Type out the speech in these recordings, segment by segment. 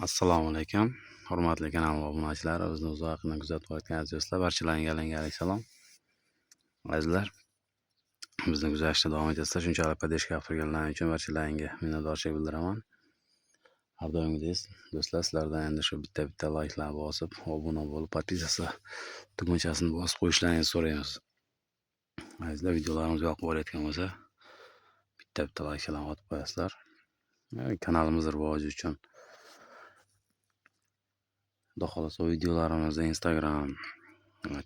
Assalomu alaykum. Hurmatli kanal obunachilar, bizni uzoqdan kuzatib o'tgan aziz do'stlar, barchalarga yangi salom. Azizlar, bizni kuzatishda davom etasizlar. Shunchalik podдержка qilib turganlar uchun barchalarga minnatdorchilik bildiraman. Har doimgidek do'stlar, sizlardan endi shu bitta layklar bosib, obuna bo'lib, podpisatsiya tugmachasini bosib qo'yishlaringizni so'raymiz. Azizlar, videolarimiz yoqib bo'layotgan bo'lsa, bitta layklarni otib qo'yasizlar. Kanalimiz rivoji uchun Xudo xolasa videolarimizni Instagram,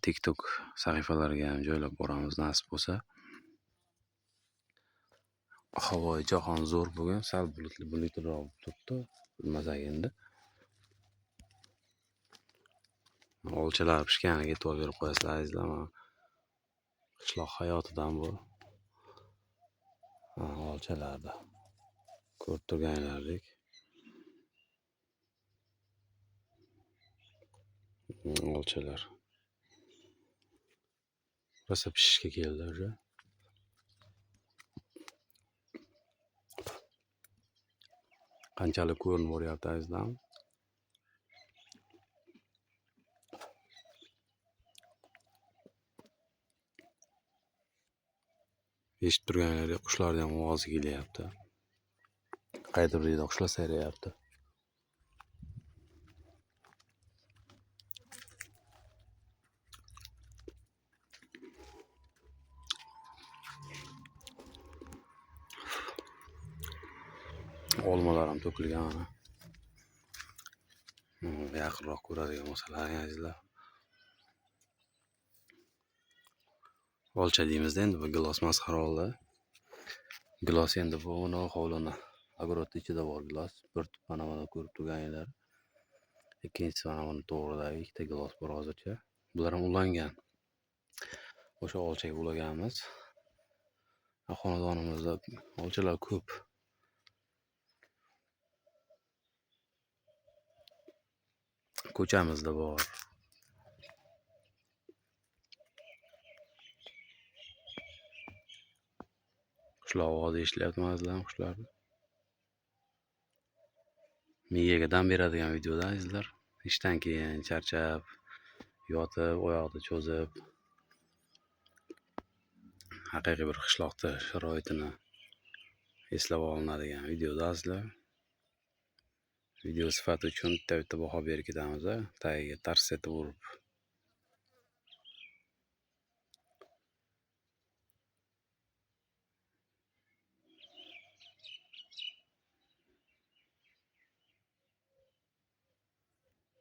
TikTok sahifalariga ham joylab boramiz nasib bo'lsa. Havo jahon zo'r bugun, sal bulutliroq turibdi. Bilmasak endi. Olchalar pishganiga e'tibor berib qo'yasizlar azizlar. Qishloq hayotidan bu. Olchalarda ko'rib turganlaringlardek. Olchalar rosa pishishga keldi уже. Qanchalik ko'rinib boryapti azizlar. Eshitib turganlaringdek qushlarning ham ovozi kelyapti. Qaydir birida qushlar sayrayapti. Olmalar ham to'kilgan mana. Yaqinroq ko'radigan bo'lsalar azizlar. Olcha deymizda endi bu gilos masxara oldi. Gilos endi bu hovlini огородni ichida bor gilos. Bir mana ko'rib turganinglar. Ikkinchisi mana to'g'ridagi ikkita gilos bor hozircha. Bular ham ulangan. O'sha olchaga ulaganmiz. Xonadonimizda olchalar ko'p. Ko'chamizda bor. Qushlar ovozi eshitilyaptimi azizlar, qushlarni? Miyaga dam beradigan videoda azizlar. Ishdan keyin charchab, yotib, oyoqda cho'zib haqiqiy bir qishloqda sharoitini eslab olinadigan videoda azizlar. Video sifati uchun bitta baho berib ketamiz. Tagiga tars etib urib